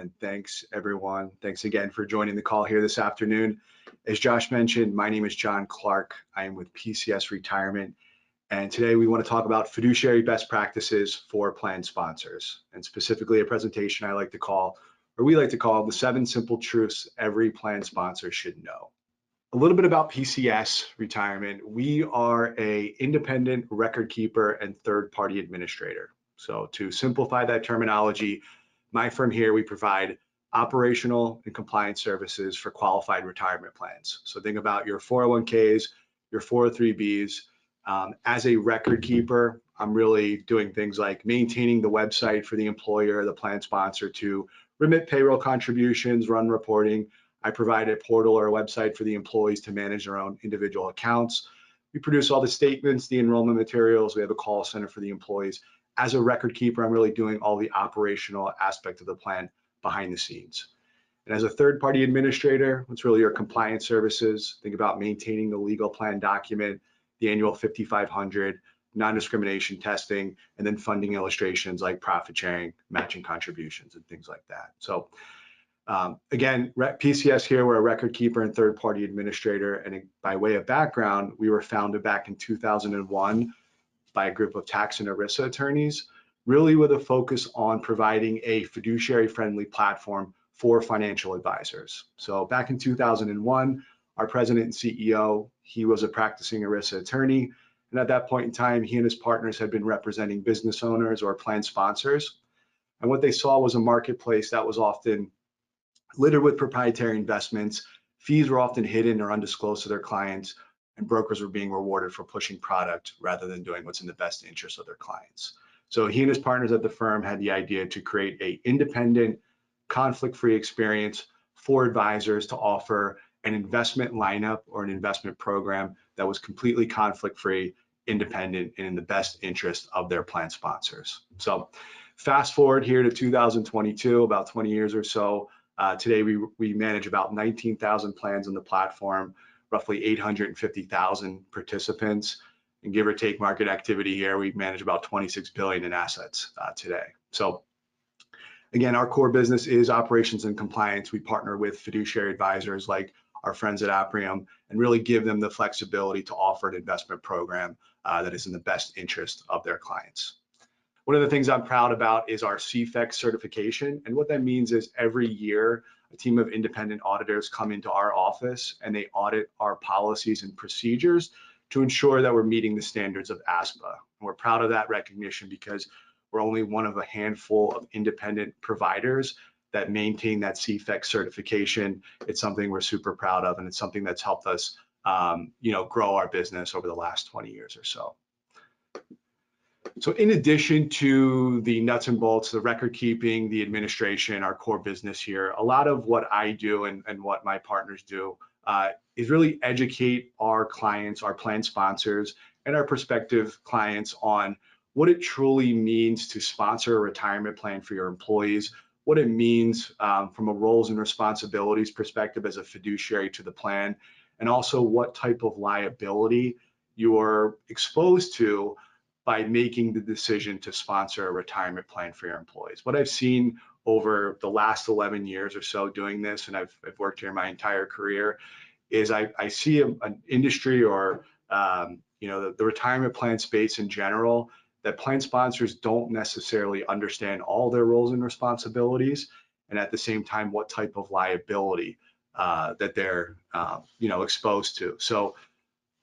And thanks everyone. Thanks again for joining the call here this afternoon. As Josh mentioned, my name is John Clark. I am with PCS Retirement. And today we want to talk about fiduciary best practices for plan sponsors, and specifically a presentation we like to call the 7 simple truths every plan sponsor should know. A little bit about PCS Retirement. We are an independent record keeper and third-party administrator. So to simplify that terminology, my firm here, we provide operational and compliance services for qualified retirement plans. So think about your 401ks, your 403bs. As a record keeper, I'm really doing things like maintaining the website for the employer, the plan sponsor to remit payroll contributions, run reporting. I provide a portal or a website for the employees to manage their own individual accounts. We produce all the statements, the enrollment materials. We have a call center for the employees. As a record keeper, I'm really doing all the operational aspect of the plan behind the scenes. And as a third-party administrator, it's really your compliance services. Think about maintaining the legal plan document, the annual 5500, non-discrimination testing, and then funding illustrations like profit sharing, matching contributions, and things like that. So again, PCS here, we're a record keeper and third-party administrator. And by way of background, we were founded back in 2001 by a group of tax and ERISA attorneys, really with a focus on providing a fiduciary-friendly platform for financial advisors. So back in 2001, our president and CEO, he was a practicing ERISA attorney. And at that point in time, he and his partners had been representing business owners or plan sponsors. And what they saw was a marketplace that was often littered with proprietary investments. Fees were often hidden or undisclosed to their clients, and brokers were being rewarded for pushing product rather than doing what's in the best interest of their clients. So he and his partners at the firm had the idea to create an independent, conflict-free experience for advisors to offer an investment lineup or an investment program that was completely conflict-free, independent, and in the best interest of their plan sponsors. So fast forward here to 2022, about 20 years or so. Today, we manage about 19,000 plans on the platform, roughly 850,000 participants, and give or take market activity here, we manage about 26 billion in assets today. So again, our core business is operations and compliance. We partner with fiduciary advisors like our friends at Apriem and really give them the flexibility to offer an investment program that is in the best interest of their clients. One of the things I'm proud about is our CFEX certification. And what that means is every year, a team of independent auditors come into our office and they audit our policies and procedures to ensure that we're meeting the standards of ASPA. And we're proud of that recognition because we're only one of a handful of independent providers that maintain that CFEX certification. It's something we're super proud of, and it's something that's helped us grow our business over the last 20 years or so. So in addition to the nuts and bolts, the record keeping, the administration, our core business here, a lot of what I do and what my partners do is really educate our clients, our plan sponsors, and our prospective clients on what it truly means to sponsor a retirement plan for your employees, what it means from a roles and responsibilities perspective as a fiduciary to the plan, and also what type of liability you're exposed to by making the decision to sponsor a retirement plan for your employees. What I've seen over the last 11 years or so doing this, and I've worked here my entire career, is I see an industry or the retirement plan space in general, that plan sponsors don't necessarily understand all their roles and responsibilities, and at the same time, what type of liability that they're exposed to. So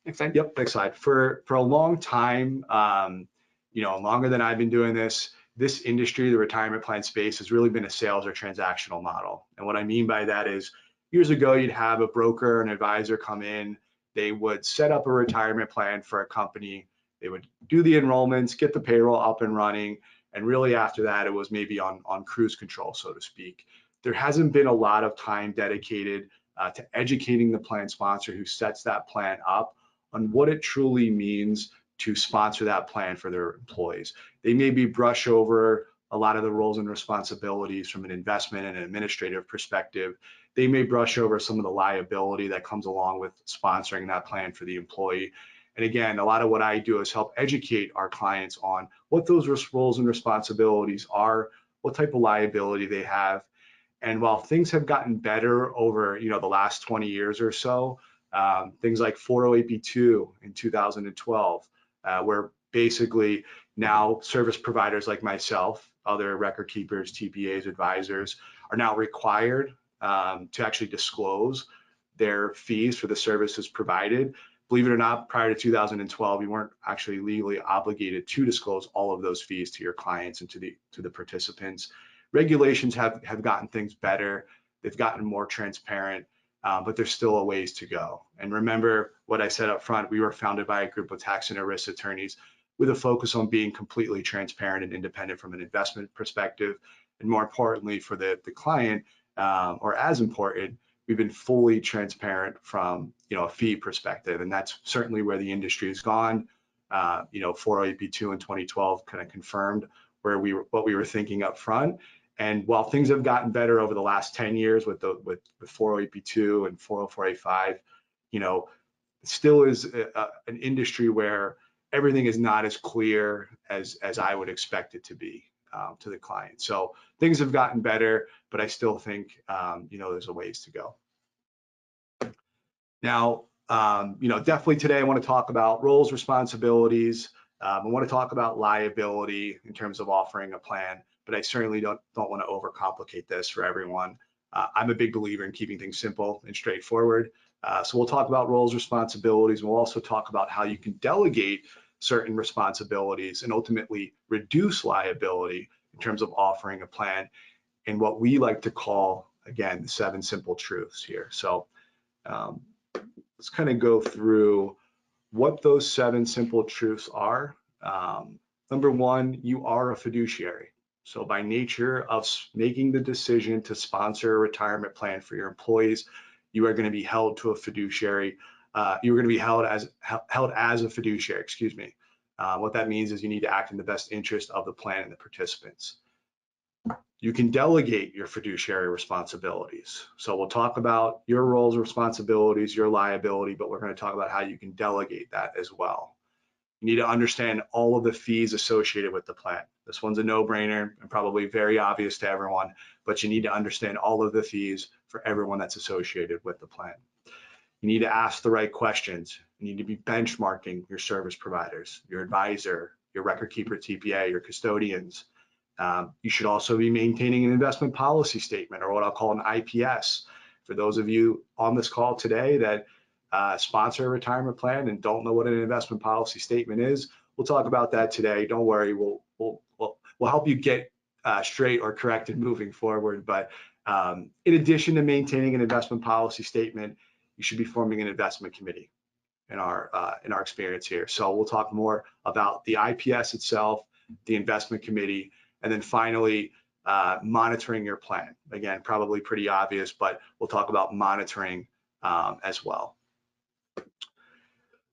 next slide. Yep, next slide. For a long time, longer than I've been doing this industry, the retirement plan space, has really been a sales or transactional model. And what I mean by that is, years ago, you'd have a broker, an advisor come in, they would set up a retirement plan for a company, they would do the enrollments, get the payroll up and running, and really after that, it was maybe on cruise control, so to speak. There hasn't been a lot of time dedicated to educating the plan sponsor who sets that plan up on what it truly means to sponsor that plan for their employees. They maybe brush over a lot of the roles and responsibilities from an investment and an administrative perspective. They may brush over some of the liability that comes along with sponsoring that plan for the employee. And again, a lot of what I do is help educate our clients on what those roles and responsibilities are, what type of liability they have, And while things have gotten better over, the last 20 years or so, things like 408b2 in 2012, where basically now service providers like myself, other record keepers, TPAs, advisors, are now required to actually disclose their fees for the services provided. Believe it or not, prior to 2012, you weren't actually legally obligated to disclose all of those fees to your clients and to the participants. Regulations have gotten things better. They've gotten more transparent, but there's still a ways to go. And remember what I said up front, we were founded by a group of tax and risk attorneys with a focus on being completely transparent and independent from an investment perspective. And more importantly for the client, or as important, we've been fully transparent from a fee perspective. And that's certainly where the industry has gone. 408b2 in 2012 kind of confirmed what we were thinking up front. And while things have gotten better over the last 10 years with 408b2 and 404a5, it still is an industry where everything is not as clear as I would expect it to be to the client. So things have gotten better, but I still think there's a ways to go. Now, definitely today I want to talk about roles, responsibilities. I want to talk about liability in terms of offering a plan, but I certainly don't want to overcomplicate this for everyone. I'm a big believer in keeping things simple and straightforward. So we'll talk about roles, responsibilities, and we'll also talk about how you can delegate certain responsibilities and ultimately reduce liability in terms of offering a plan, and what we like to call, again, the 7 simple truths here. So let's kind of go through what those 7 simple truths are. Number 1, you are a fiduciary. So by nature of making the decision to sponsor a retirement plan for your employees, you are going to be held to a fiduciary. You're going to be held as a fiduciary, excuse me. What that means is you need to act in the best interest of the plan and the participants. You can delegate your fiduciary responsibilities. So we'll talk about your roles, responsibilities, your liability, but we're going to talk about how you can delegate that as well. You need to understand all of the fees associated with the plan. This one's a no-brainer and probably very obvious to everyone, but you need to understand all of the fees for everyone that's associated with the plan. You need to ask the right questions. You need to be benchmarking your service providers, your advisor, your record keeper TPA, your custodians. You should also be maintaining an investment policy statement, or what I'll call an IPS. For those of you on this call today that sponsor a retirement plan and don't know what an investment policy statement is, we'll talk about that today. Don't worry, we'll help you get straight or corrected moving forward. But in addition to maintaining an investment policy statement, you should be forming an investment committee in our experience here. So we'll talk more about the IPS itself, the investment committee, and then finally, monitoring your plan. Again, probably pretty obvious, but we'll talk about monitoring as well.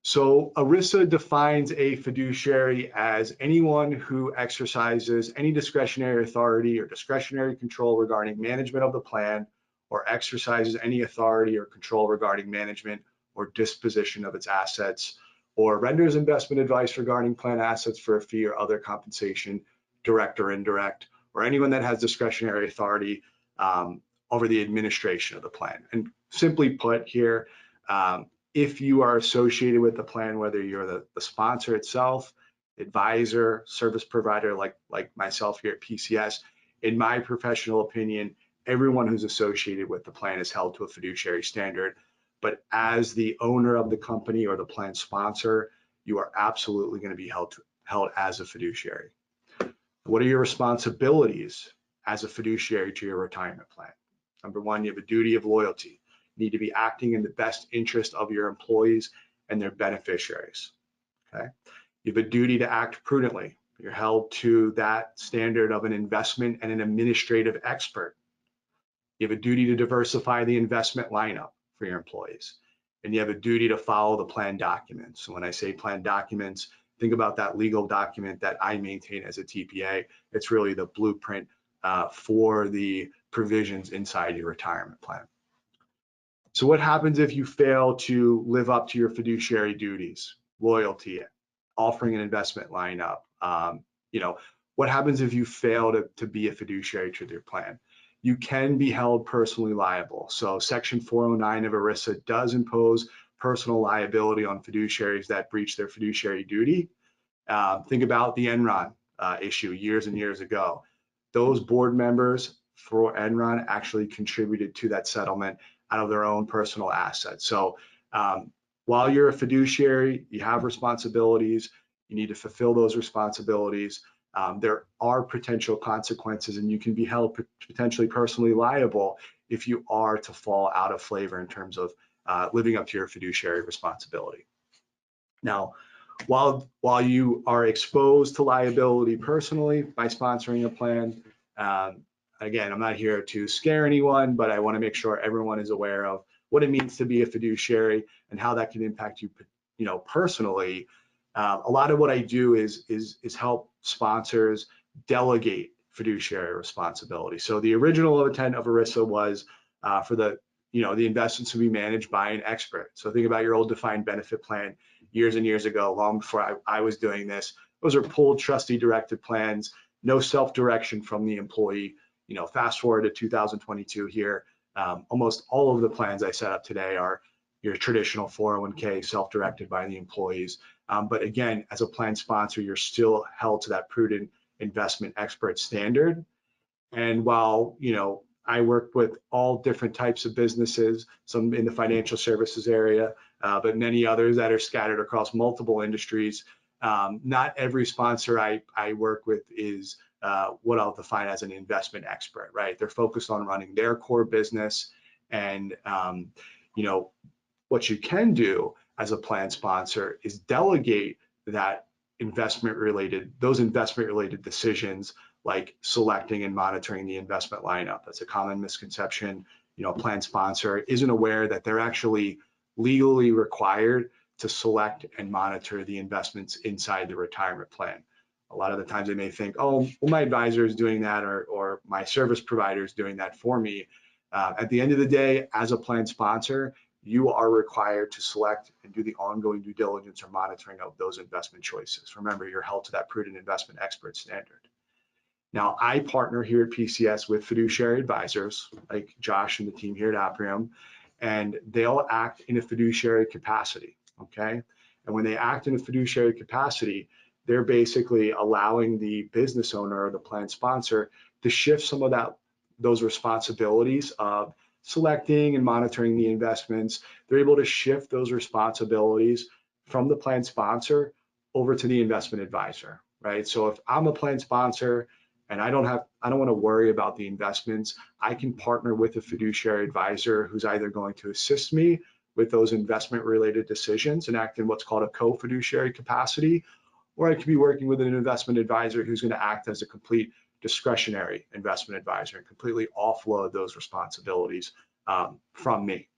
So ERISA defines a fiduciary as anyone who exercises any discretionary authority or discretionary control regarding management of the plan, or exercises any authority or control regarding management or disposition of its assets, or renders investment advice regarding plan assets for a fee or other compensation, direct or indirect, or anyone that has discretionary authority over the administration of the plan. And simply put here, if you are associated with the plan, whether you're the sponsor itself, advisor, service provider like myself here at PCS, in my professional opinion, everyone who's associated with the plan is held to a fiduciary standard. But as the owner of the company or the plan sponsor, you are absolutely going to be held as a fiduciary. What are your responsibilities as a fiduciary to your retirement plan? Number 1, you have a duty of loyalty. You need to be acting in the best interest of your employees and their beneficiaries. Okay. You have a duty to act prudently. You're held to that standard of an investment and an administrative expert. You have a duty to diversify the investment lineup for your employees. And you have a duty to follow the plan documents. So when I say plan documents, think about that legal document that I maintain as a TPA. It's really the blueprint for the provisions inside your retirement plan. So what happens if you fail to live up to your fiduciary duties, loyalty, offering an investment lineup? What happens if you fail to be a fiduciary to your plan? you can be held personally liable. So Section 409 of ERISA does impose personal liability on fiduciaries that breach their fiduciary duty. Think about the Enron issue years and years ago. Those board members for Enron actually contributed to that settlement out of their own personal assets. So while you're a fiduciary, you have responsibilities. You need to fulfill those responsibilities. There are potential consequences, and you can be held potentially personally liable if you are to fall out of flavor in terms of living up to your fiduciary responsibility. Now, while you are exposed to liability personally by sponsoring a plan, again, I'm not here to scare anyone, but I want to make sure everyone is aware of what it means to be a fiduciary and how that can impact you, personally. A lot of what I do is help sponsors delegate fiduciary responsibility. So the original intent of ERISA was for the investments to be managed by an expert. So think about your old defined benefit plan years and years ago, long before I was doing this. Those are pooled trustee directed plans, no self-direction from the employee. Fast forward to 2022 here, almost all of the plans I set up today are your traditional 401k self-directed by the employees. But again, as a plan sponsor, you're still held to that prudent investment expert standard. And while, I work with all different types of businesses, some in the financial services area, but many others that are scattered across multiple industries. Not every sponsor I work with is what I'll define as an investment expert, right? They're focused on running their core business. And, what you can do as a plan sponsor is delegate that investment related decisions, like selecting and monitoring the investment lineup. That's a common misconception. A plan sponsor isn't aware that they're actually legally required to select and monitor the investments inside the retirement plan. A lot of the times they may think, oh, well, my advisor is doing that, or my service provider is doing that for me. At the end of the day, as a plan sponsor, you are required to select and do the ongoing due diligence or monitoring of those investment choices. Remember, you're held to that prudent investment expert standard. Now, I partner here at PCS with fiduciary advisors like Josh and the team here at Apriem, and they'll act in a fiduciary capacity, okay? And when they act in a fiduciary capacity, they're basically allowing the business owner or the plan sponsor to shift some of those responsibilities of selecting and monitoring the investments. They're able to shift those responsibilities from the plan sponsor over to the investment advisor, right? So if I'm a plan sponsor and I don't want to worry about the investments, I can partner with a fiduciary advisor who's either going to assist me with those investment related decisions and act in what's called a co-fiduciary capacity, or I could be working with an investment advisor who's going to act as a complete discretionary investment advisor and completely offload those responsibilities from me.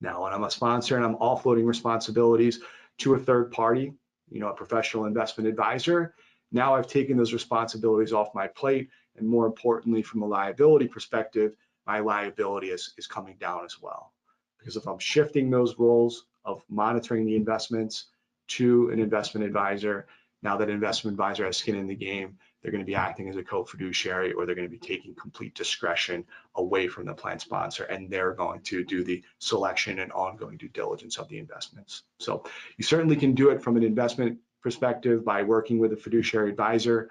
Now, when I'm a sponsor and I'm offloading responsibilities to a third party, a professional investment advisor, now I've taken those responsibilities off my plate. And more importantly, from a liability perspective, my liability is coming down as well. Because if I'm shifting those roles of monitoring the investments to an investment advisor, now that investment advisor has skin in the game, they're going to be acting as a co-fiduciary, or they're going to be taking complete discretion away from the plan sponsor, and they're going to do the selection and ongoing due diligence of the investments. So you certainly can do it from an investment perspective by working with a fiduciary advisor.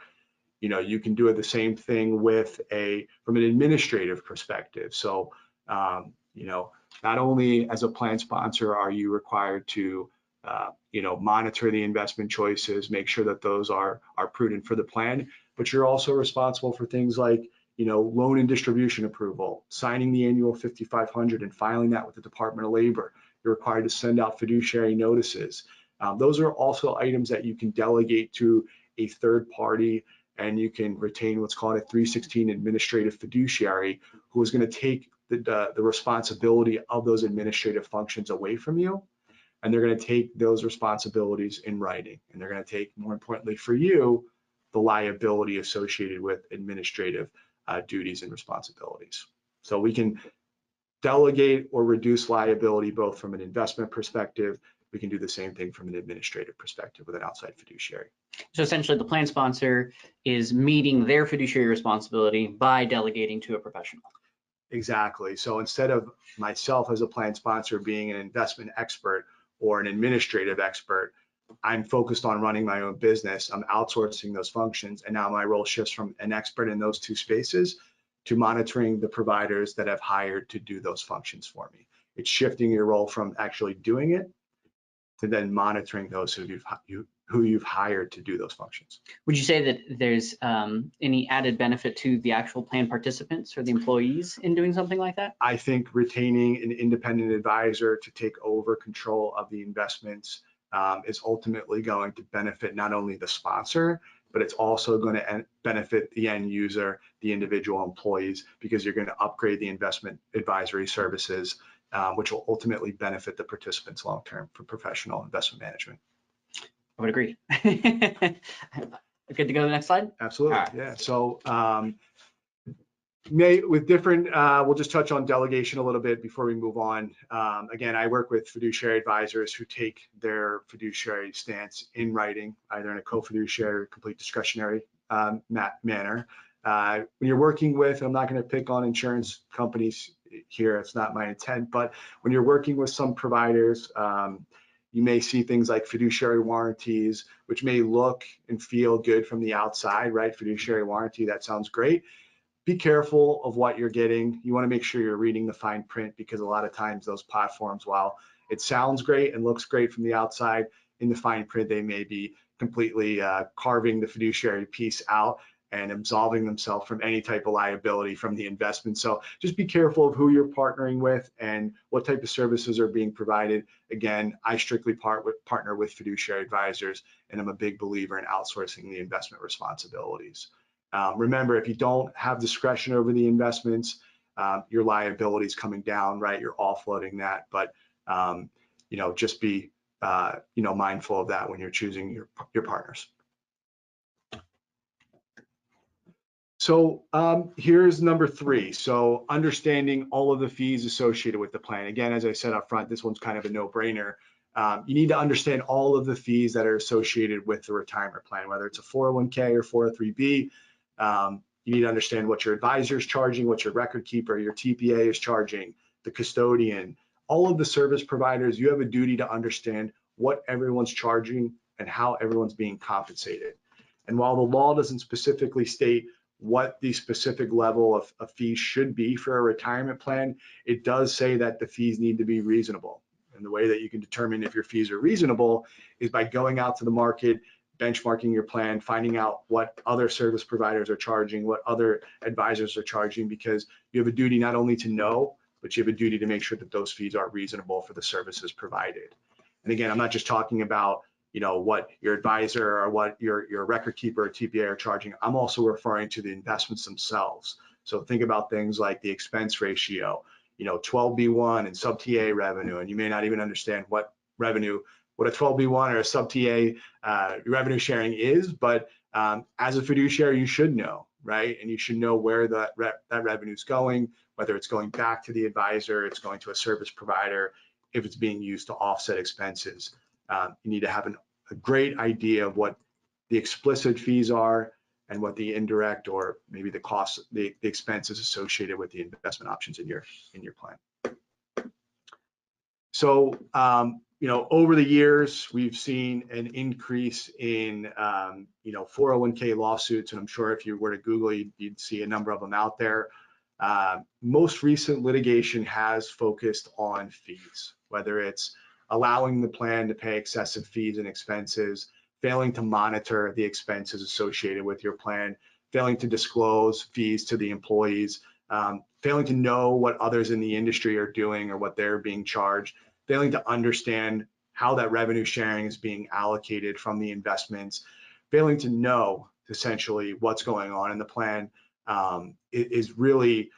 You can do it the same thing from an administrative perspective. So, not only as a plan sponsor are you required to monitor the investment choices, make sure that those are prudent for the plan, but you're also responsible for things like, loan and distribution approval, signing the annual 5500 and filing that with the Department of Labor. You're required to send out fiduciary notices. Those are also items that you can delegate to a third party, and you can retain what's called a 316 administrative fiduciary, who is going to take the responsibility of those administrative functions away from you. And they're going to take those responsibilities in writing. And they're going to take, more importantly for you, the liability associated with administrative duties and responsibilities. So we can delegate or reduce liability both from an investment perspective we can do the same thing from an administrative perspective with an outside fiduciary. So essentially the plan sponsor is meeting their fiduciary responsibility by delegating to a professional. Exactly. So instead of myself as a plan sponsor being an investment expert or an administrative expert, I'm focused on running my own business. I'm outsourcing those functions. And now my role shifts from an expert in those two spaces to monitoring the providers that I've hired to do those functions for me. It's shifting your role from actually doing it to then monitoring those who you've hired to do those functions. Would you say that there's any added benefit to the actual plan participants or the employees in doing something like that? I think retaining an independent advisor to take over control of the investments is ultimately going to benefit not only the sponsor, but it's also going to benefit the end user, the individual employees, because you're going to upgrade the investment advisory services, which will ultimately benefit the participants long-term for professional investment management. I would agree. Good to go to the next slide? Absolutely, All right. yeah. So with different, we'll just touch on delegation a little bit before we move on. Again, I work with fiduciary advisors who take their fiduciary stance in writing, either in a co-fiduciary or complete discretionary manner. When you're working with, I'm not going to pick on insurance companies here, it's not my intent, but when you're working with some providers, you may see things like fiduciary warranties, which may look and feel good from the outside, right? Fiduciary warranty, that sounds great. Be careful of what you're getting. You want to make sure you're reading the fine print, because a lot of times those platforms, while it sounds great and looks great from the outside, in the fine print, they may be completely carving the fiduciary piece out and absolving themselves from any type of liability from the investment. So just be careful of who you're partnering with and what type of services are being provided. Again, I strictly partner with fiduciary advisors, and I'm a big believer in outsourcing the investment responsibilities. Remember, if you don't have discretion over the investments, your liability is coming down, right? You're offloading that, but just be mindful of that when you're choosing your partners. So here's number 3. So understanding all of the fees associated with the plan. Again, as I said up front, this one's kind of a no-brainer. You need to understand all of the fees that are associated with the retirement plan, whether it's a 401k or 403b. You need to understand what your advisor is charging, what your record keeper, your TPA is charging, the custodian, all of the service providers. You have a duty to understand what everyone's charging and how everyone's being compensated. And while the law doesn't specifically state what the specific level of fees should be for a retirement plan, it does say that the fees need to be reasonable. And the way that you can determine if your fees are reasonable is by going out to the market, benchmarking your plan, finding out what other service providers are charging, what other advisors are charging, because you have a duty not only to know, but you have a duty to make sure that those fees are reasonable for the services provided. And again, I'm not just talking about what your advisor or what your record keeper or TPA are charging. I'm also referring to the investments themselves. So think about things like the expense ratio, 12B1 and sub-TA revenue, and you may not even understand what a 12B1 or a sub-TA revenue sharing is, but as a fiduciary, you should know, right? And you should know where that revenue is going, whether it's going back to the advisor, it's going to a service provider, if it's being used to offset expenses. You need to have a great idea of what the explicit fees are and what the indirect or maybe the costs, the expenses associated with the investment options in your plan. So, over the years, we've seen an increase in, 401k lawsuits, and I'm sure if you were to Google, you'd see a number of them out there. Most recent litigation has focused on fees, whether it's allowing the plan to pay excessive fees and expenses, failing to monitor the expenses associated with your plan, failing to disclose fees to the employees, failing to know what others in the industry are doing or what they're being charged, failing to understand how that revenue sharing is being allocated from the investments, failing to know essentially what's going on in the plan is really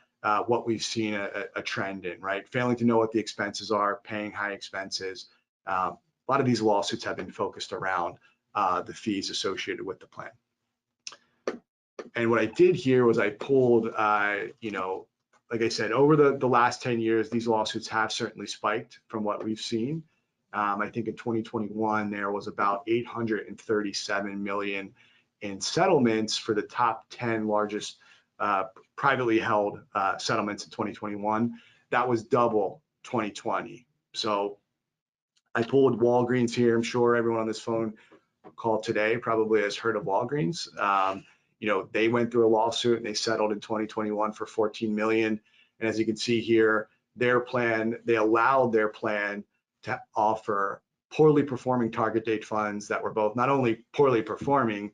what we've seen a trend in, right? Failing to know what the expenses are, paying high expenses. A lot of these lawsuits have been focused around the fees associated with the plan. And what I did here was I pulled, like I said, over the last 10 years, these lawsuits have certainly spiked from what we've seen. I think in 2021, there was about 837 million in settlements for the top 10 largest privately held settlements in 2021. That was double 2020. So I pulled Walgreens here. I'm sure everyone on this phone call today probably has heard of Walgreens. They went through a lawsuit and they settled in 2021 for 14 million. And as you can see here, their plan, they allowed their plan to offer poorly performing target date funds that were both not only poorly performing,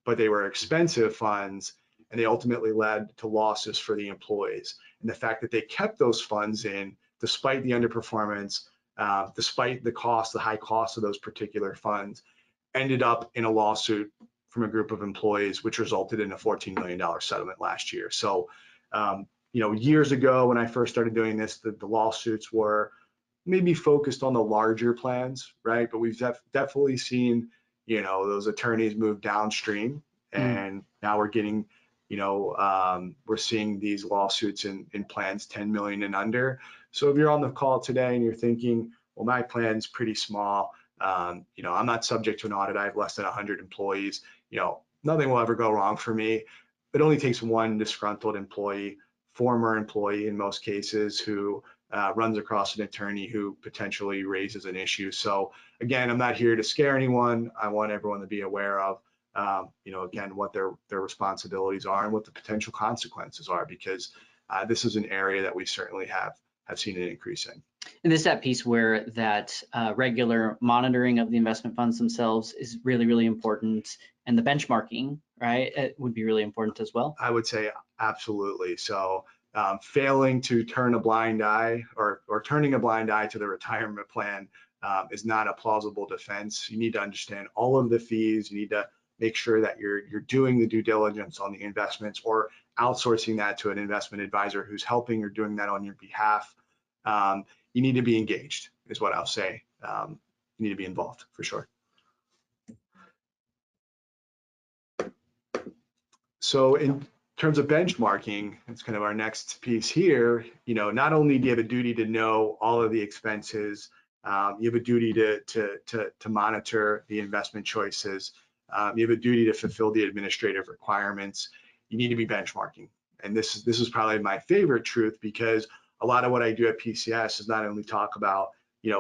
but they were expensive funds, and they ultimately led to losses for the employees. And the fact that they kept those funds in despite the underperformance, despite the high cost of those particular funds, ended up in a lawsuit from a group of employees, which resulted in a $14 million settlement last year. So, years ago when I first started doing this, the lawsuits were maybe focused on the larger plans, right? But we've definitely seen, those attorneys move downstream, and now we're getting, we're seeing these lawsuits in plans 10 million and under. So if you're on the call today and you're thinking, well, my plan's pretty small, I'm not subject to an audit, I have less than 100 employees, nothing will ever go wrong for me. It only takes one disgruntled employee, former employee in most cases, who runs across an attorney who potentially raises an issue. So again, I'm not here to scare anyone. I want everyone to be aware of, again, what their responsibilities are and what the potential consequences are, because this is an area that we certainly have seen an increase in. And this is that piece where that regular monitoring of the investment funds themselves is really, really important. And the benchmarking, right, it would be really important as well. I would say absolutely. So failing to turn a blind eye or turning a blind eye to the retirement plan is not a plausible defense. You need to understand all of the fees. You need to make sure that you're doing the due diligence on the investments, or outsourcing that to an investment advisor who's helping or doing that on your behalf. You need to be engaged, is what I'll say. You need to be involved for sure. So in terms of benchmarking, it's kind of our next piece here. Not only do you have a duty to know all of the expenses, you have a duty to monitor the investment choices. You have a duty to fulfill the administrative requirements. You need to be benchmarking. And this is probably my favorite truth, because a lot of what I do at PCS is not only talk about,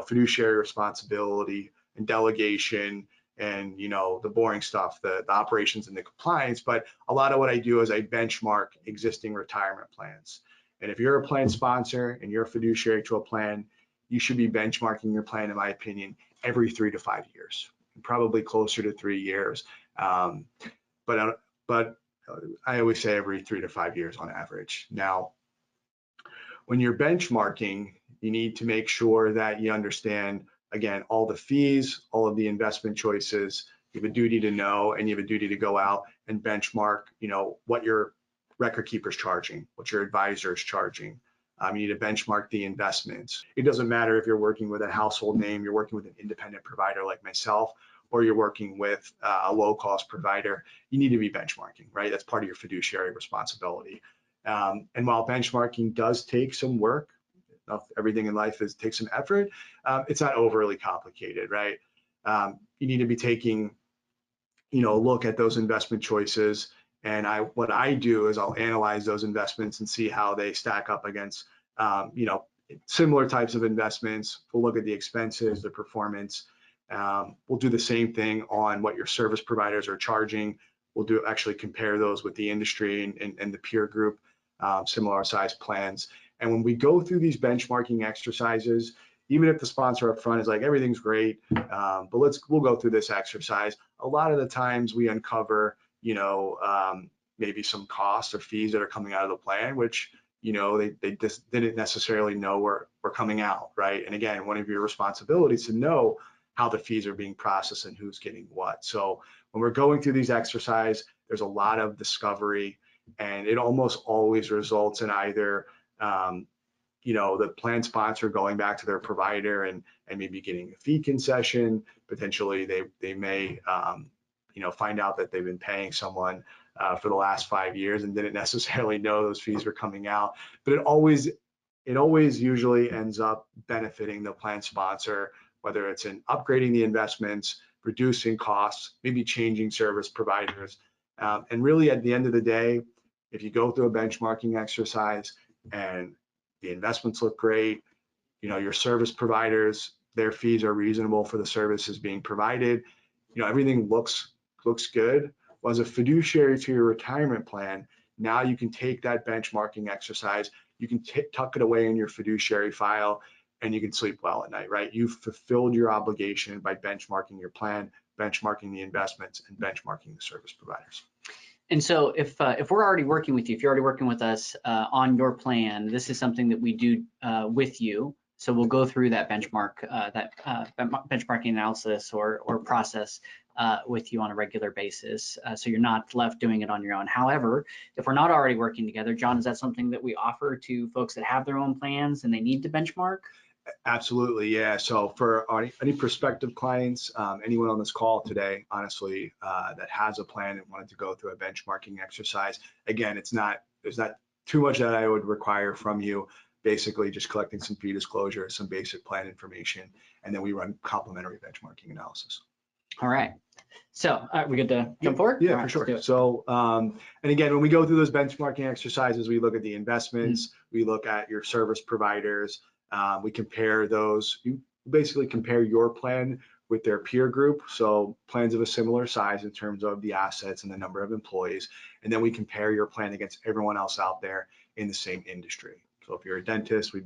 fiduciary responsibility and delegation and, the boring stuff, the operations and the compliance, but a lot of what I do is I benchmark existing retirement plans. And if you're a plan sponsor and you're a fiduciary to a plan, you should be benchmarking your plan, in my opinion, every 3 to 5 years, probably closer to 3 years. But I always say every 3 to 5 years on average. Now, when you're benchmarking, you need to make sure that you understand, again, all the fees, all of the investment choices. You have a duty to know, and you have a duty to go out and benchmark, what your record keeper's charging, what your advisor is charging. You need to benchmark the investments. It doesn't matter if you're working with a household name, you're working with an independent provider like myself, or you're working with a low-cost provider. You need to be benchmarking, right? That's part of your fiduciary responsibility. And while benchmarking does take some work, everything in life takes some effort, it's not overly complicated, right? You need to be taking, a look at those investment choices. And what I do is I'll analyze those investments and see how they stack up against, similar types of investments. We'll look at the expenses, the performance. We'll do the same thing on what your service providers are charging. We'll actually compare those with the industry and the peer group, similar size plans. And when we go through these benchmarking exercises, even if the sponsor up front is like, everything's great, but we'll go through this exercise. A lot of the times we uncover, maybe some costs or fees that are coming out of the plan, which, they just didn't necessarily know were coming out, right? And again, one of your responsibilities to know how the fees are being processed and who's getting what. So when we're going through these exercises, there's a lot of discovery, and it almost always results in either the plan sponsor going back to their provider and maybe getting a fee concession. Potentially they may find out that they've been paying someone for the last 5 years and didn't necessarily know those fees were coming out. But it always usually ends up benefiting the plan sponsor whether it's in upgrading the investments, reducing costs, maybe changing service providers. And really at the end of the day, if you go through a benchmarking exercise and the investments look great, your service providers, their fees are reasonable for the services being provided, everything looks good. Well, as a fiduciary to your retirement plan, now you can take that benchmarking exercise, you can tuck it away in your fiduciary file, and you can sleep well at night, right? You've fulfilled your obligation by benchmarking your plan, benchmarking the investments, and benchmarking the service providers. And so if we're already working with you, if you're already working with us on your plan, this is something that we do with you. So we'll go through that benchmarking analysis or process with you on a regular basis. So you're not left doing it on your own. However, if we're not already working together, John, is that something that we offer to folks that have their own plans and they need to benchmark? Absolutely, yeah. So for any prospective clients, anyone on this call today, honestly, that has a plan and wanted to go through a benchmarking exercise, again, there's not too much that I would require from you. Basically, just collecting some fee disclosure, some basic plan information, and then we run complementary benchmarking analysis. All right. So we good to jump forward? Yeah, right, for sure. So, and again, when we go through those benchmarking exercises, we look at the investments, we look at your service providers, we compare those. You basically compare your plan with their peer group. So plans of a similar size in terms of the assets and the number of employees. And then we compare your plan against everyone else out there in the same industry. So if you're a dentist, we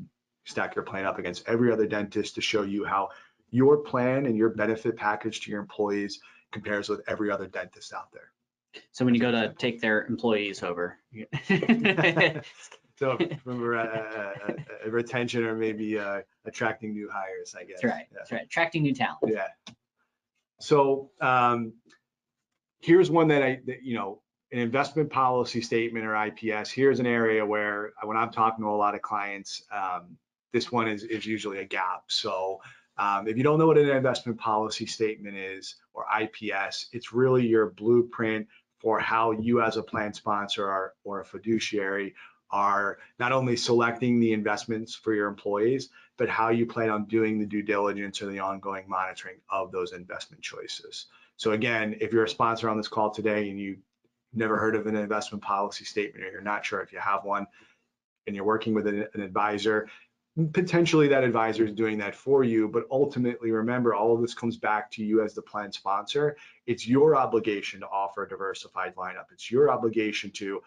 stack your plan up against every other dentist to show you how your plan and your benefit package to your employees compares with every other dentist out there. So when you go to take their employees over. So remember retention or maybe attracting new hires, I guess. That's right. Yeah. That's right. Attracting new talent. Yeah. So here's one that an investment policy statement or IPS. Here's an area where when I'm talking to a lot of clients, this one is usually a gap. So if you don't know what an investment policy statement is or IPS, it's really your blueprint for how you as a plan sponsor or a fiduciary are not only selecting the investments for your employees, but how you plan on doing the due diligence or the ongoing monitoring of those investment choices. So again, if you're a sponsor on this call today and you never heard of an investment policy statement or you're not sure if you have one and you're working with an advisor, potentially that advisor is doing that for you, but ultimately remember, all of this comes back to you as the plan sponsor. It's your obligation to offer a diversified lineup. It's your obligation to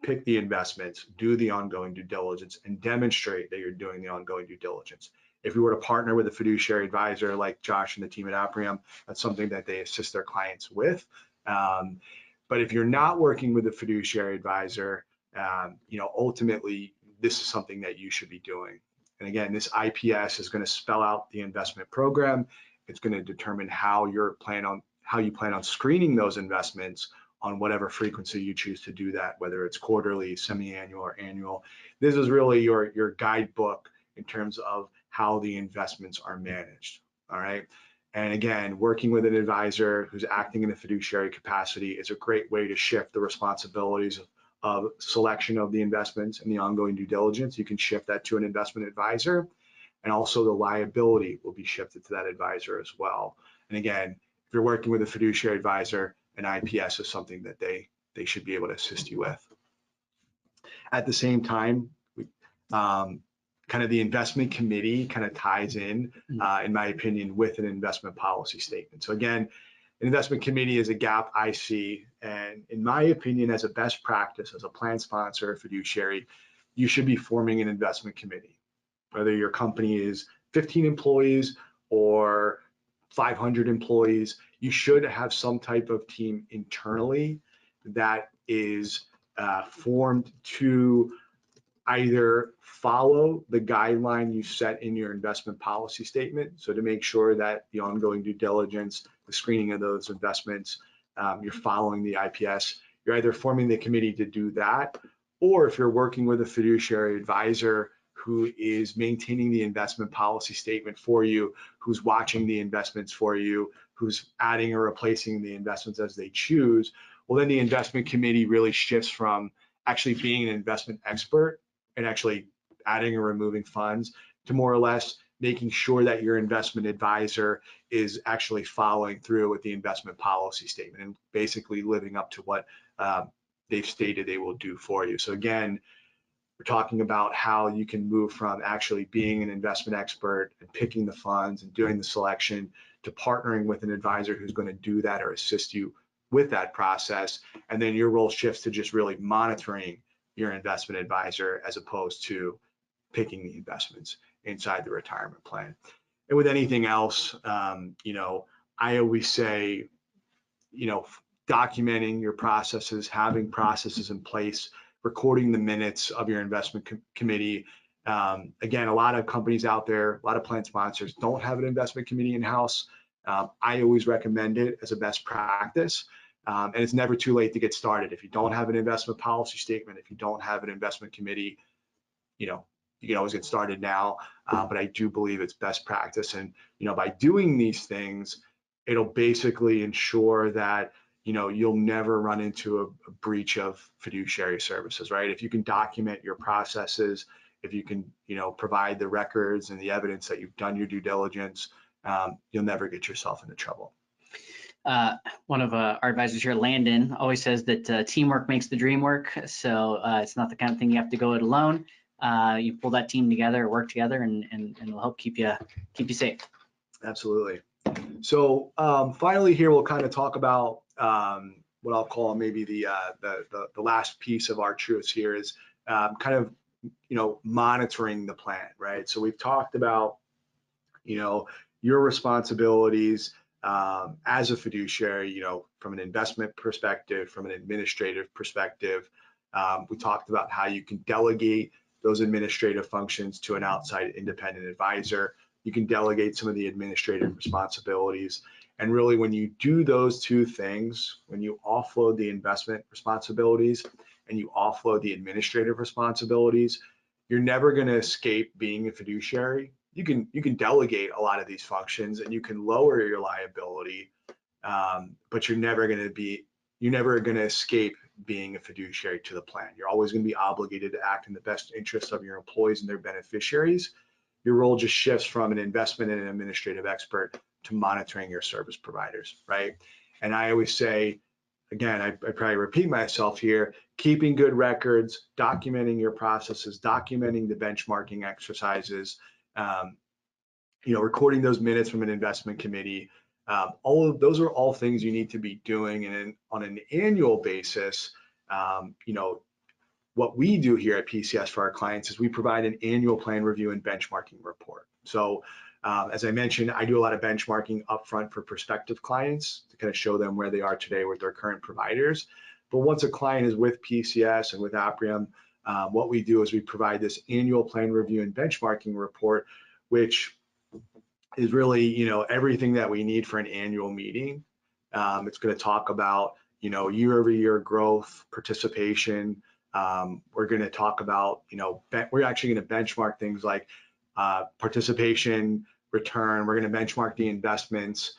pick the investments, do the ongoing due diligence, and demonstrate that you're doing the ongoing due diligence. If you were to partner with a fiduciary advisor like Josh and the team at Apriem, that's something that they assist their clients with. But if you're not working with a fiduciary advisor, ultimately, this is something that you should be doing. And again, this IPS is going to spell out the investment program. It's going to determine how you plan on screening those investments on whatever frequency you choose to do that, whether it's quarterly, semi-annual, or annual. This is really your guidebook in terms of how the investments are managed. All right. And again, working with an advisor who's acting in a fiduciary capacity is a great way to shift the responsibilities of selection of the investments and the ongoing due diligence. You can shift that to an investment advisor, and also the liability will be shifted to that advisor as well. And again, if you're working with a fiduciary advisor, an IPS is something that they should be able to assist you with. At the same time, kind of the investment committee kind of ties in my opinion, with an investment policy statement. So again, an investment committee is a gap I see, and in my opinion, as a best practice, as a plan sponsor or fiduciary, you should be forming an investment committee. Whether your company is 15 employees or 500 employees, you should have some type of team internally that is formed to either follow the guideline you set in your investment policy statement, so to make sure that the ongoing due diligence, the screening of those investments, you're following the IPS. You're either forming the committee to do that, or if you're working with a fiduciary advisor who is maintaining the investment policy statement for you, who's watching the investments for you, who's adding or replacing the investments as they choose, well, then the investment committee really shifts from actually being an investment expert and actually adding or removing funds to more or less making sure that your investment advisor is actually following through with the investment policy statement and basically living up to what they've stated they will do for you. So again, we're talking about how you can move from actually being an investment expert and picking the funds and doing the selection to partnering with an advisor who's going to do that or assist you with that process. And then your role shifts to just really monitoring your investment advisor as opposed to picking the investments inside the retirement plan. And with anything else, I always say, documenting your processes, having processes in place, recording the minutes of your investment committee. Again, a lot of companies out there, a lot of plan sponsors don't have an investment committee in-house. I always recommend it as a best practice. And it's never too late to get started. If you don't have an investment policy statement, if you don't have an investment committee, you can always get started now. But I do believe it's best practice. And, by doing these things, it'll basically ensure that you'll never run into a breach of fiduciary services, right? If you can document your processes, if you can, provide the records and the evidence that you've done your due diligence, you'll never get yourself into trouble. One of our advisors here, Landon, always says that teamwork makes the dream work. So it's not the kind of thing you have to go it alone. You pull that team together, work together, and it'll help keep you safe. Absolutely. So finally here, we'll kind of talk about what I'll call maybe the last piece of our truths here is kind of, monitoring the plan, right? So we've talked about, your responsibilities as a fiduciary, from an investment perspective, from an administrative perspective. We talked about how you can delegate those administrative functions to an outside independent advisor. You can delegate some of the administrative responsibilities. And really, when you do those two things, when you offload the investment responsibilities and you offload the administrative responsibilities, you're never going to escape being a fiduciary. You can delegate a lot of these functions and you can lower your liability, but you're never going to escape being a fiduciary to the plan. You're always going to be obligated to act in the best interest of your employees and their beneficiaries. Your role just shifts from an investment and an administrative expert to monitoring your service providers, right? And I always say, again, I probably repeat myself here, keeping good records, documenting your processes, documenting the benchmarking exercises, recording those minutes from an investment committee. All of those are all things you need to be doing. And on an annual basis, what we do here at PCS for our clients is we provide an annual plan review and benchmarking report. So as I mentioned, I do a lot of benchmarking upfront for prospective clients to kind of show them where they are today with their current providers. But once a client is with PCS and with Apriem, what we do is we provide this annual plan review and benchmarking report, which is really, everything that we need for an annual meeting. It's going to talk about, year-over-year growth, participation. We're going to talk about, we're actually going to benchmark things like participation, return. We're going to benchmark the investments.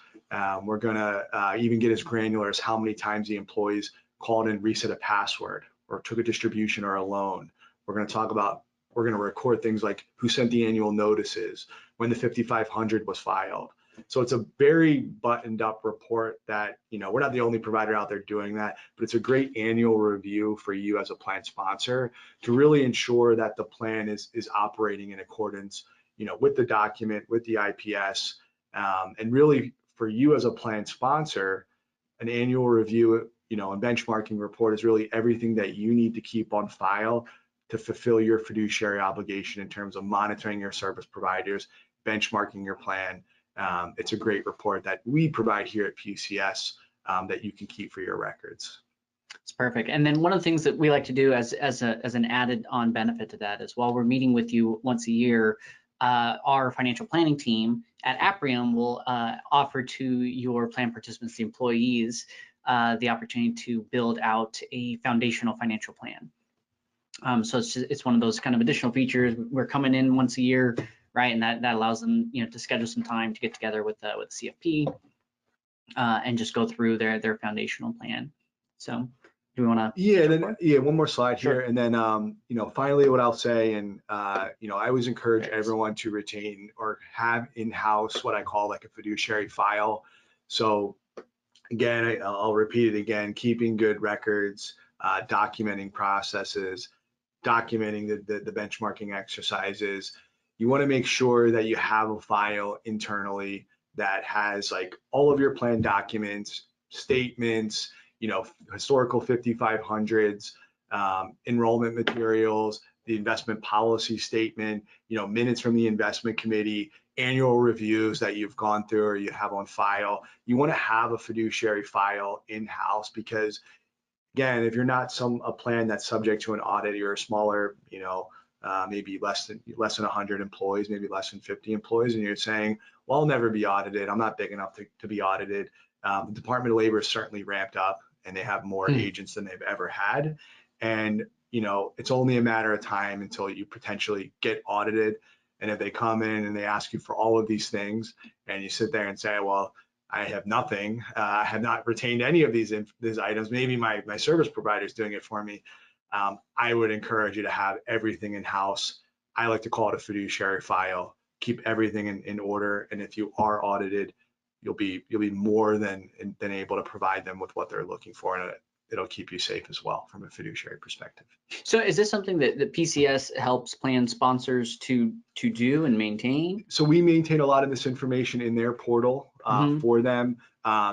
We're going to even get as granular as how many times the employees called and reset a password or took a distribution or a loan. We're going to record things like who sent the annual notices, when the 5500 was filed. So it's a very buttoned up report that, we're not the only provider out there doing that, but it's a great annual review for you as a plan sponsor to really ensure that the plan is operating in accordance, with the document, with the IPS, and really for you as a plan sponsor, an annual review, and benchmarking report is really everything that you need to keep on file to fulfill your fiduciary obligation in terms of monitoring your service providers, benchmarking your plan. It's a great report that we provide here at PCS that you can keep for your records. It's perfect. And then one of the things that we like to do as an added on benefit to that is while we're meeting with you once a year, our financial planning team at Apriem will offer to your plan participants, the employees, the opportunity to build out a foundational financial plan. So it's one of those kind of additional features. We're coming in once a year, right? And that allows them, to schedule some time to get together with CFP and just go through their foundational plan. So Do we want to? Yeah, then one more slide Sure. here, and then finally, what I'll say, and I always encourage Thanks. everyone to retain or have in-house what I call like a fiduciary file. So again, I'll repeat it again: keeping good records, documenting processes, documenting the benchmarking exercises. You want to make sure that you have a file internally that has like all of your plan documents, statements, historical 5500s, enrollment materials, the investment policy statement, minutes from the investment committee, annual reviews that you've gone through or you have on file. You want to have a fiduciary file in-house because again, if you're not a plan that's subject to an audit, you're a smaller, maybe less than 100 employees, maybe less than 50 employees, and you're saying, well, I'll never be audited. I'm not big enough to be audited. The Department of Labor is certainly ramped up, and they have more agents than they've ever had. And it's only a matter of time until you potentially get audited. And if they come in and they ask you for all of these things, and you sit there and say, well, I have nothing. I have not retained any of these items. Maybe my service provider is doing it for me. I would encourage you to have everything in house. I like to call it a fiduciary file. Keep everything in order, and if you are audited, you'll be more than able to provide them with what they're looking for, and it'll keep you safe as well from a fiduciary perspective. So is this something that the PCS helps plan sponsors to do and maintain? So we maintain a lot of this information in their portal for them,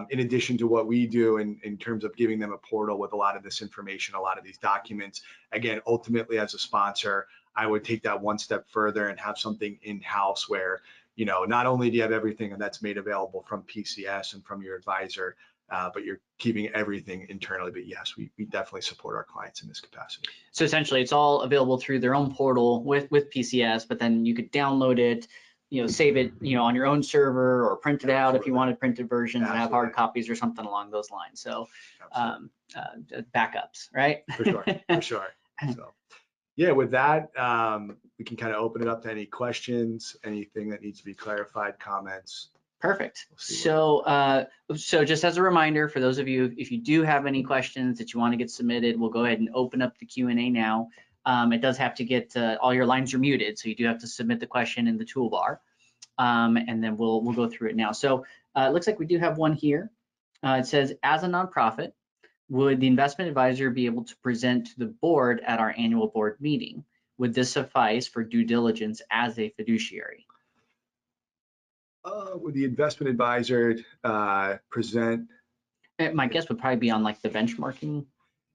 in addition to what we do in terms of giving them a portal with a lot of this information, a lot of these documents. Again, ultimately as a sponsor, I would take that one step further and have something in-house where, not only do you have everything that's made available from PCS and from your advisor, but you're keeping everything internally. But yes, we definitely support our clients in this capacity. So essentially it's all available through their own portal with PCS, but then you could download it, save it, on your own server or print it out if you wanted printed versions and have hard copies or something along those lines. So backups, right? For sure, for sure. So yeah, with that, we can kind of open it up to any questions, anything that needs to be clarified, comments. Perfect. So just as a reminder, for those of you, if you do have any questions that you want to get submitted, we'll go ahead and open up the Q&A now. It does have to get, all your lines are muted, so you do have to submit the question in the toolbar, and then we'll go through it now. So it looks like we do have one here. It says, as a nonprofit, would the investment advisor be able to present to the board at our annual board meeting? Would this suffice for due diligence as a fiduciary? Would the investment advisor present? My guess would probably be on like the benchmarking.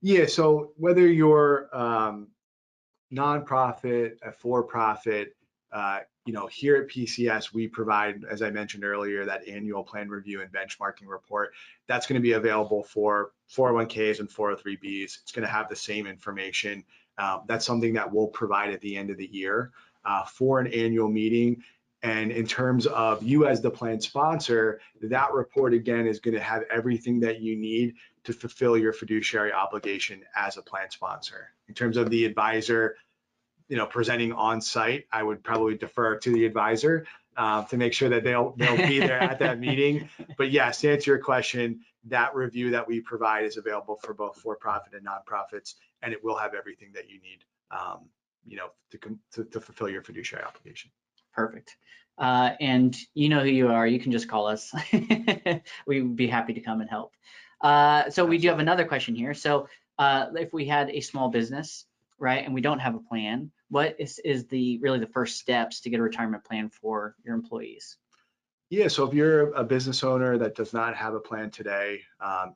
Yeah, so whether you're nonprofit, a for-profit, here at PCS, we provide, as I mentioned earlier, that annual plan review and benchmarking report. That's going to be available for 401ks and 403bs. It's going to have the same information. That's something that we'll provide at the end of the year for an annual meeting. And in terms of you as the plan sponsor, that report again is going to have everything that you need to fulfill your fiduciary obligation as a plan sponsor. In terms of the advisor, presenting on site, I would probably defer to the advisor to make sure that they'll be there at that meeting. But yes, to answer your question, that review that we provide is available for both for-profit and nonprofits, and it will have everything that you need, to fulfill your fiduciary obligation. Perfect. And you know who you are. You can just call us. We'd be happy to come and help. So we do have another question here. So if we had a small business, right, and we don't have a plan, what is really the first steps to get a retirement plan for your employees? Yeah, so if you're a business owner that does not have a plan today,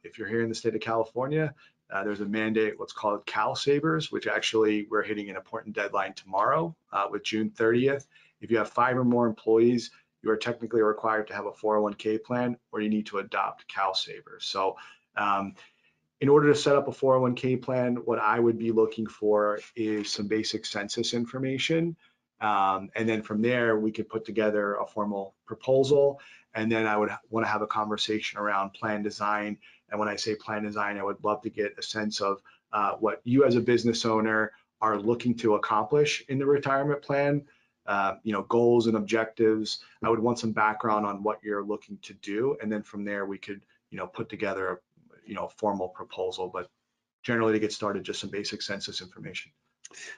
if you're here in the state of California, there's a mandate, what's called Cal Savers, which actually we're hitting an important deadline tomorrow with June 30th. If you have 5 or more employees, you are technically required to have a 401k plan, or you need to adopt Cal Savers. So in order to set up a 401k plan, what I would be looking for is some basic census information. And then from there, we could put together a formal proposal. And then I would want to have a conversation around plan design. And when I say plan design, I would love to get a sense of what you as a business owner are looking to accomplish in the retirement plan, goals and objectives. I would want some background on what you're looking to do. And then from there, we could, put together a formal proposal. But generally to get started, just some basic census information.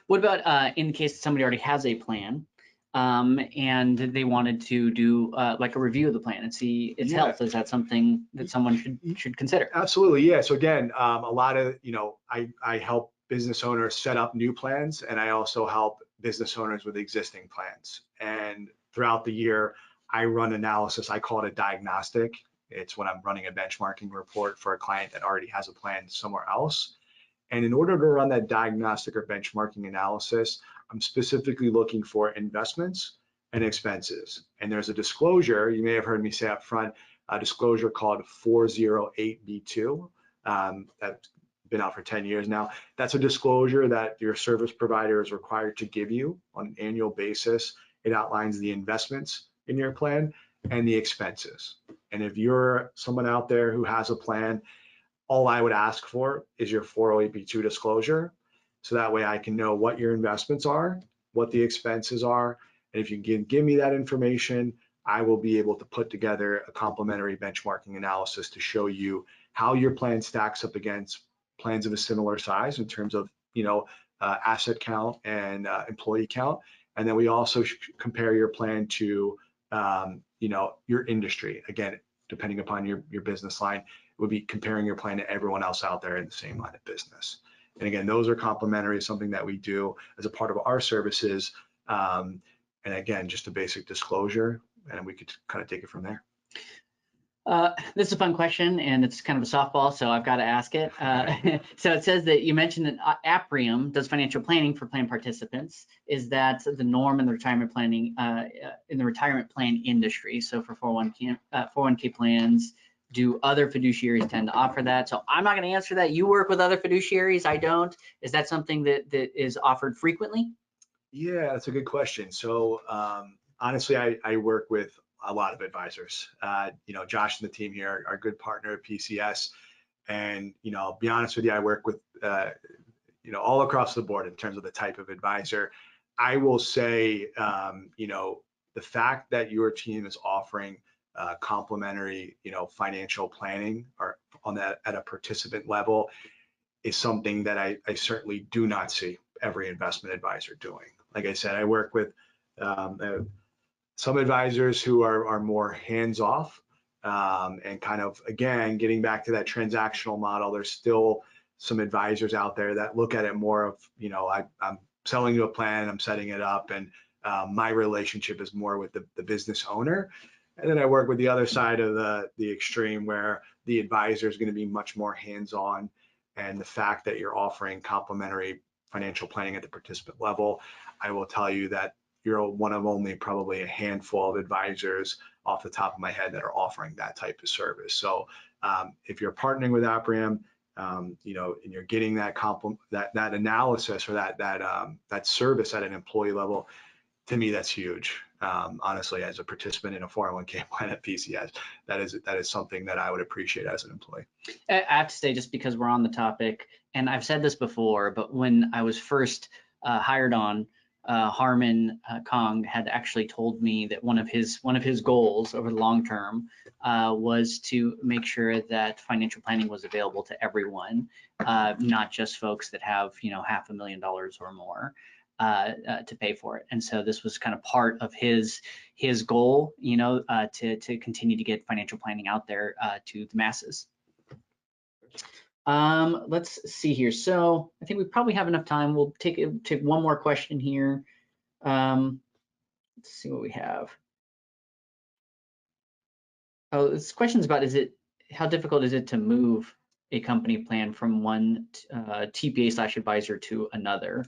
What about in the case that somebody already has a plan and they wanted to do like a review of the plan and see its health? Is that something that someone should consider? Absolutely, yeah. So again, a lot of, I help business owners set up new plans, and I also help business owners with existing plans. And throughout the year, I run analysis. I call it a diagnostic. It's when I'm running a benchmarking report for a client that already has a plan somewhere else. And in order to run that diagnostic or benchmarking analysis, I'm specifically looking for investments and expenses. And there's a disclosure, you may have heard me say up front, a disclosure called 408B2. That's been out for 10 years now. That's a disclosure that your service provider is required to give you on an annual basis. It outlines the investments in your plan and the expenses. And if you're someone out there who has a plan, all I would ask for is your 408B2 disclosure. So that way I can know what your investments are, what the expenses are. And if you can give me that information, I will be able to put together a complementary benchmarking analysis to show you how your plan stacks up against plans of a similar size in terms of, asset count and employee count. And then we also compare your plan to, your industry. Again, depending upon your business line, it would be comparing your plan to everyone else out there in the same line of business. And again, those are complementary, something that we do as a part of our services. And again, just a basic disclosure, and we could kind of take it from there. This is a fun question, and it's kind of a softball, so I've got to ask it. So it says that you mentioned that Apriem does financial planning for plan participants. Is that the norm in the retirement planning, in the retirement plan industry? So for 401k plans, do other fiduciaries tend to offer that? So I'm not going to answer that. You work with other fiduciaries, I don't. Is that something that is offered frequently? Yeah, that's a good question. So honestly, I work with a lot of advisors. Josh and the team here are a good partner at PCS. And, I'll be honest with you, I work with, all across the board in terms of the type of advisor. I will say, the fact that your team is offering complimentary, financial planning or on that at a participant level is something that I certainly do not see every investment advisor doing. Like I said, I work with some advisors who are more hands-off and kind of, again, getting back to that transactional model. There's still some advisors out there that look at it more of, I'm selling you a plan, I'm setting it up, and my relationship is more with the business owner. And then I work with the other side of the extreme where the advisor is going to be much more hands-on, and the fact that you're offering complimentary financial planning at the participant level, I will tell you that you're one of only probably a handful of advisors off the top of my head that are offering that type of service. So if you're partnering with Apriem, and you're getting that that analysis or that service at an employee level, to me, that's huge. Honestly, as a participant in a 401k plan at PCS, that is something that I would appreciate as an employee. I have to say, just because we're on the topic, and I've said this before, but when I was first hired on, Harmon Kong had actually told me that one of his goals over the long term was to make sure that financial planning was available to everyone, not just folks that have $500,000 or more to pay for it. And so this was kind of part of his goal, to continue to get financial planning out there to the masses. Let's see here. So I think we probably have enough time. We'll take one more question here. Let's see what we have. Oh, this question's about, how difficult is it to move a company plan from one TPA/advisor to another?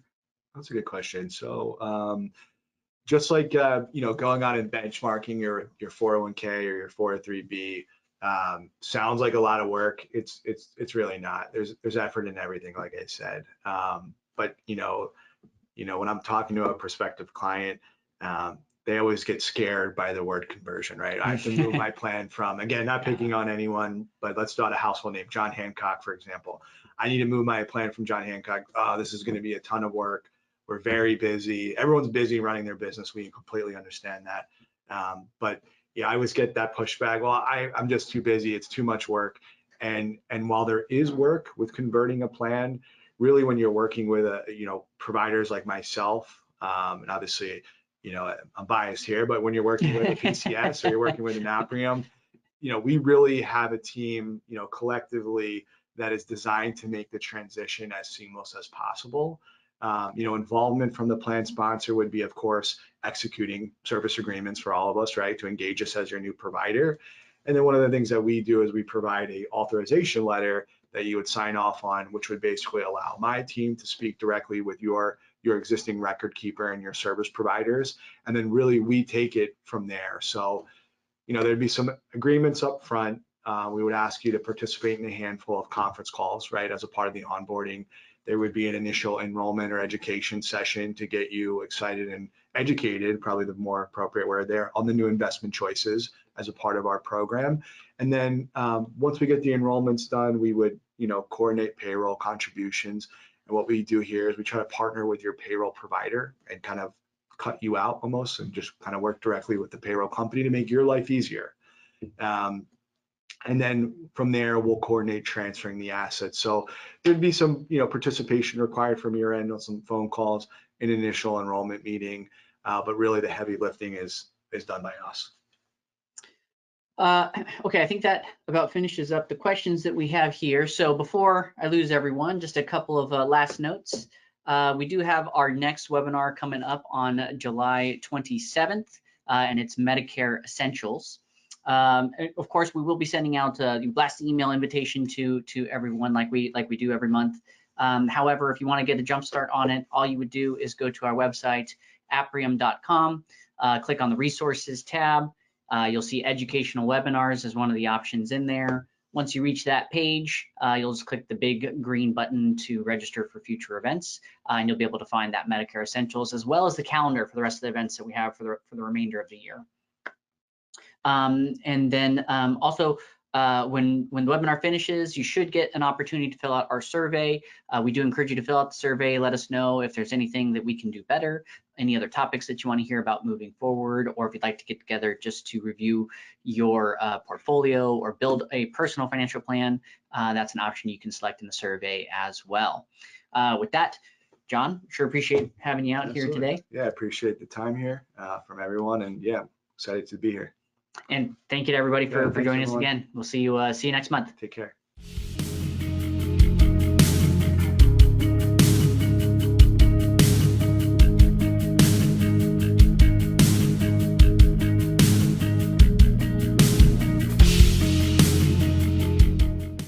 That's a good question. So just like going on and benchmarking your 401k or your 403b, sounds like a lot of work. It's really not. There's effort in everything, like I said. But when I'm talking to a prospective client, they always get scared by the word conversion, right? I have to move my plan from, again, not picking on anyone, but let's start a household name, John Hancock, for example. I need to move my plan from John Hancock. Oh, this is going to be a ton of work. We're very busy. Everyone's busy running their business. We completely understand that. But yeah, I always get that pushback. Well, I'm just too busy. It's too much work. And while there is work with converting a plan, really when you're working with providers like myself, and obviously, I'm biased here, but when you're working with a PCS or you're working with an Apriem, we really have a team, collectively that is designed to make the transition as seamless as possible. Involvement from the plan sponsor would be, of course, executing service agreements for all of us, right, to engage us as your new provider. And then one of the things that we do is we provide a authorization letter that you would sign off on, which would basically allow my team to speak directly with your existing record keeper and your service providers. And then really we take it from there. So, there'd be some agreements up front. We would ask you to participate in a handful of conference calls, right, as a part of the onboarding. There would be an initial enrollment or education session to get you excited and educated, probably the more appropriate word there, on the new investment choices as a part of our program. And then once we get the enrollments done, we would, coordinate payroll contributions. And what we do here is we try to partner with your payroll provider and kind of cut you out almost and just kind of work directly with the payroll company to make your life easier. And then from there, we'll coordinate transferring the assets. So there'd be some, participation required from your end on some phone calls, an initial enrollment meeting, but really the heavy lifting is done by us. Okay, I think that about finishes up the questions that we have here. So before I lose everyone, just a couple of last notes. We do have our next webinar coming up on July 27th, and it's Medicare Essentials. Of course, we will be sending out a blast email invitation to everyone like we do every month. However, if you want to get a jump start on it, all you would do is go to our website, apriem.com, click on the resources tab. You'll see educational webinars as one of the options in there. Once you reach that page, you'll just click the big green button to register for future events, and you'll be able to find that Medicare Essentials as well as the calendar for the rest of the events that we have for the remainder of the year. And then also, when the webinar finishes, you should get an opportunity to fill out our survey. We do encourage you to fill out the survey. Let us know if there's anything that we can do better, any other topics that you want to hear about moving forward, or if you'd like to get together just to review your portfolio or build a personal financial plan. That's an option you can select in the survey as well. With that, John, sure appreciate having you out here today. Yeah, I appreciate the time here from everyone, and yeah, excited to be here. And thank you to everybody for joining us again. We'll see you next month. Take care.